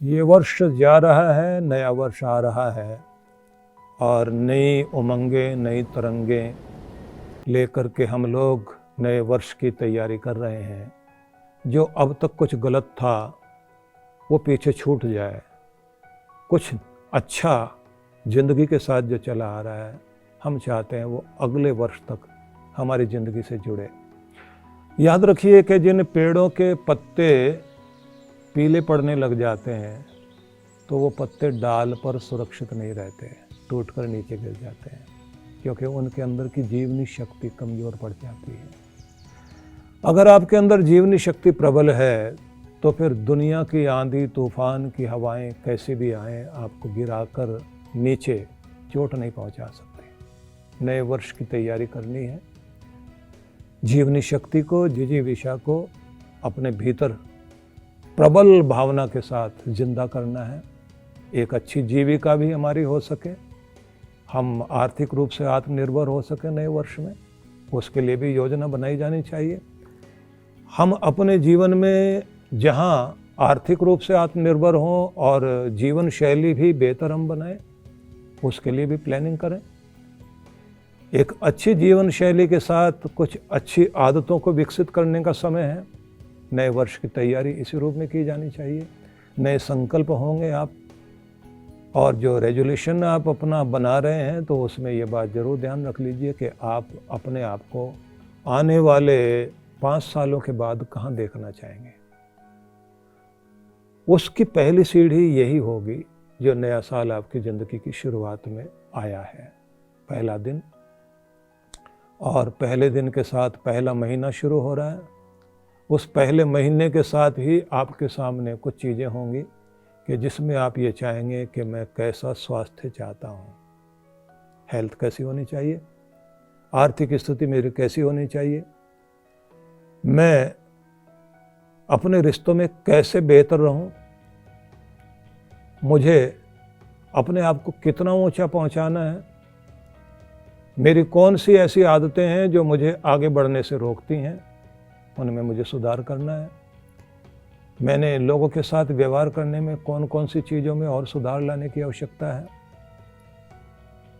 ये वर्ष जा रहा है, नया वर्ष आ रहा है और नई उमंगें, नई तरंगें लेकर के हम लोग नए वर्ष की तैयारी कर रहे हैं। जो अब तक कुछ गलत था वो पीछे छूट जाए, कुछ अच्छा ज़िंदगी के साथ जो चला आ रहा है हम चाहते हैं वो अगले वर्ष तक हमारी ज़िंदगी से जुड़े। याद रखिए कि जिन पेड़ों के पत्ते पीले पड़ने लग जाते हैं तो वो पत्ते डाल पर सुरक्षित नहीं रहते, टूटकर नीचे गिर जाते हैं, क्योंकि उनके अंदर की जीवनी शक्ति कमज़ोर पड़ जाती है। अगर आपके अंदर जीवनी शक्ति प्रबल है तो फिर दुनिया की आंधी तूफान की हवाएं कैसे भी आएँ आपको गिराकर नीचे चोट नहीं पहुंचा सकती। नए वर्ष की तैयारी करनी है, जीवनी शक्ति को, जिजीविषा को अपने भीतर प्रबल भावना के साथ जिंदा करना है। एक अच्छी जीविका भी हमारी हो सके, हम आर्थिक रूप से आत्मनिर्भर हो सके नए वर्ष में, उसके लिए भी योजना बनाई जानी चाहिए। हम अपने जीवन में जहां आर्थिक रूप से आत्मनिर्भर हों और जीवन शैली भी बेहतर हम बनाएं, उसके लिए भी प्लानिंग करें। एक अच्छी जीवन शैली के साथ कुछ अच्छी आदतों को विकसित करने का समय है। नए वर्ष की तैयारी इसी रूप में की जानी चाहिए। नए संकल्प होंगे आप, और जो रेजोल्यूशन आप अपना बना रहे हैं तो उसमें ये बात ज़रूर ध्यान रख लीजिए कि आप अपने आप को आने वाले 5 सालों के बाद कहाँ देखना चाहेंगे। उसकी पहली सीढ़ी यही होगी जो नया साल आपकी ज़िंदगी की शुरुआत में आया है, पहला दिन, और पहले दिन के साथ पहला महीना शुरू हो रहा है। उस पहले महीने के साथ ही आपके सामने कुछ चीज़ें होंगी कि जिसमें आप ये चाहेंगे कि मैं कैसा स्वास्थ्य चाहता हूँ, हेल्थ कैसी होनी चाहिए, आर्थिक स्थिति मेरी कैसी होनी चाहिए, मैं अपने रिश्तों में कैसे बेहतर रहूं, मुझे अपने आप को कितना ऊंचा पहुंचाना है, मेरी कौन सी ऐसी आदतें हैं जो मुझे आगे बढ़ने से रोकती हैं, उनमें मुझे सुधार करना है। मैंने लोगों के साथ व्यवहार करने में कौन कौन सी चीज़ों में और सुधार लाने की आवश्यकता है।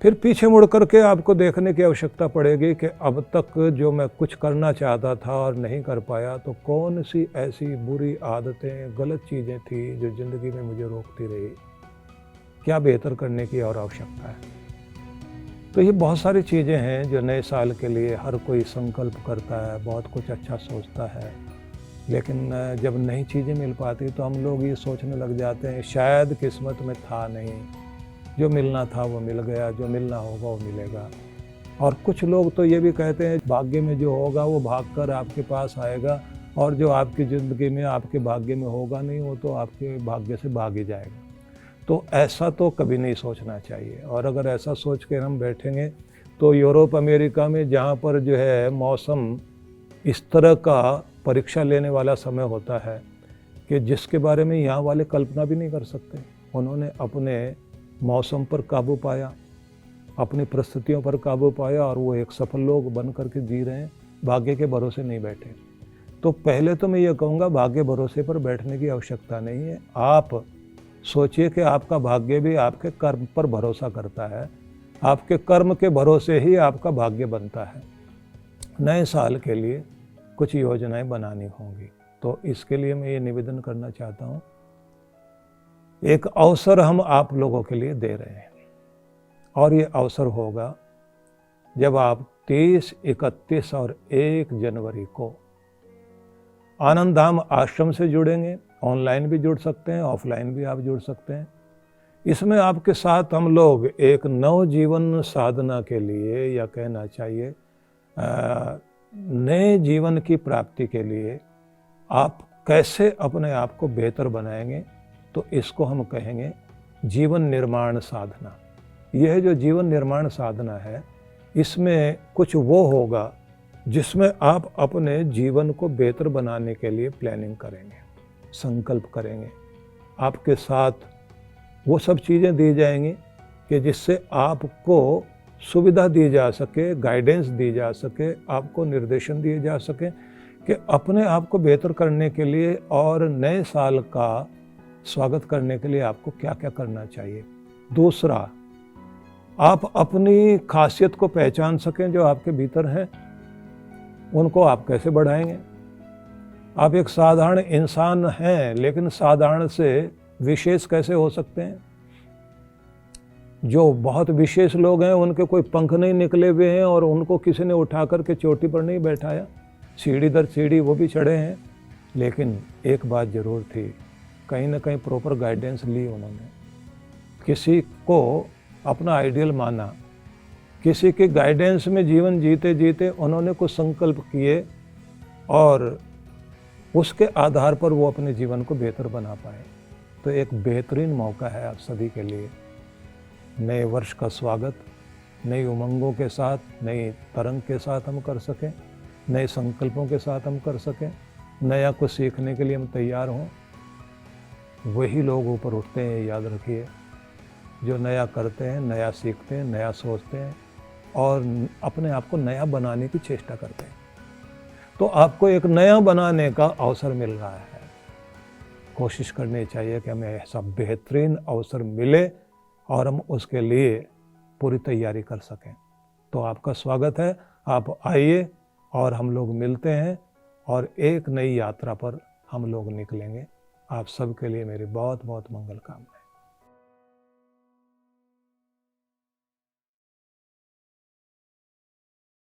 फिर पीछे मुड़ करके आपको देखने की आवश्यकता पड़ेगी कि अब तक जो मैं कुछ करना चाहता था और नहीं कर पाया, तो कौन सी ऐसी बुरी आदतें, गलत चीज़ें थी जो ज़िंदगी में मुझे रोकती रही, क्या बेहतर करने की और आवश्यकता है। तो ये बहुत सारी चीज़ें हैं जो नए साल के लिए हर कोई संकल्प करता है, बहुत कुछ अच्छा सोचता है, लेकिन जब नई चीज़ें मिल पाती तो हम लोग ये सोचने लग जाते हैं शायद किस्मत में था नहीं, जो मिलना था वो मिल गया, जो मिलना होगा वो मिलेगा। और कुछ लोग तो ये भी कहते हैं भाग्य में जो होगा वो भागकर आपके पास आएगा, और जो आपकी ज़िंदगी में आपके भाग्य में होगा नहीं वो तो आपके भाग्य से भाग ही जाएगा। तो ऐसा तो कभी नहीं सोचना चाहिए। और अगर ऐसा सोच कर हम बैठेंगे तो यूरोप अमेरिका में जहाँ पर जो है मौसम इस तरह का परीक्षा लेने वाला समय होता है कि जिसके बारे में यहाँ वाले कल्पना भी नहीं कर सकते, उन्होंने अपने मौसम पर काबू पाया, अपनी परिस्थितियों पर काबू पाया, और वो एक सफल लोग बन करके जी रहे हैं, भाग्य के भरोसे नहीं बैठे। तो पहले तो मैं ये कहूँगा भाग्य भरोसे पर बैठने की आवश्यकता नहीं है। आप सोचिए कि आपका भाग्य भी आपके कर्म पर भरोसा करता है, आपके कर्म के भरोसे ही आपका भाग्य बनता है। नए साल के लिए कुछ योजनाएं बनानी होंगी, तो इसके लिए मैं ये निवेदन करना चाहता हूँ, एक अवसर हम आप लोगों के लिए दे रहे हैं, और ये अवसर होगा जब आप 30, 31 और 1 जनवरी को आनंद धाम आश्रम से जुड़ेंगे। ऑनलाइन भी जुड़ सकते हैं, ऑफलाइन भी आप जुड़ सकते हैं। इसमें आपके साथ हम लोग एक नव जीवन साधना के लिए, या कहना चाहिए नए जीवन की प्राप्ति के लिए आप कैसे अपने आप को बेहतर बनाएंगे, तो इसको हम कहेंगे जीवन निर्माण साधना। यह जो जीवन निर्माण साधना है, इसमें कुछ वो होगा जिसमें आप अपने जीवन को बेहतर बनाने के लिए प्लानिंग करेंगे, संकल्प करेंगे। आपके साथ वो सब चीज़ें दी जाएंगी कि जिससे आपको सुविधा दी जा सके, गाइडेंस दी जा सके, आपको निर्देशन दिए जा सके कि अपने आप को बेहतर करने के लिए और नए साल का स्वागत करने के लिए आपको क्या क्या करना चाहिए। दूसरा, आप अपनी खासियत को पहचान सकें जो आपके भीतर है, उनको आप कैसे बढ़ाएंगे। आप एक साधारण इंसान हैं, लेकिन साधारण से विशेष कैसे हो सकते हैं। जो बहुत विशेष लोग हैं उनके कोई पंख नहीं निकले हुए हैं और उनको किसी ने उठा करके चोटी पर नहीं बैठाया, सीढ़ी दर सीढ़ी वो भी चढ़े हैं। लेकिन एक बात ज़रूर थी, कहीं ना कहीं प्रॉपर गाइडेंस ली उन्होंने, किसी को अपना आइडियल माना, किसी के गाइडेंस में जीवन जीते जीते उन्होंने कुछ संकल्प किए और उसके आधार पर वो अपने जीवन को बेहतर बना पाए। तो एक बेहतरीन मौका है आप सभी के लिए। नए वर्ष का स्वागत नई उमंगों के साथ, नई तरंग के साथ हम कर सकें, नए संकल्पों के साथ हम कर सकें, नया कुछ सीखने के लिए हम तैयार हों। वही लोग ऊपर उठते हैं, याद रखिए, जो नया करते हैं, नया सीखते हैं, नया सोचते हैं और अपने आप को नया बनाने की चेष्टा करते हैं। तो आपको एक नया बनाने का अवसर मिल रहा है। कोशिश करनी चाहिए कि हमें ऐसा बेहतरीन अवसर मिले और हम उसके लिए पूरी तैयारी कर सकें। तो आपका स्वागत है, आप आइए और हम लोग मिलते हैं और एक नई यात्रा पर हम लोग निकलेंगे। आप सबके लिए मेरी बहुत बहुत मंगल कामनाएं।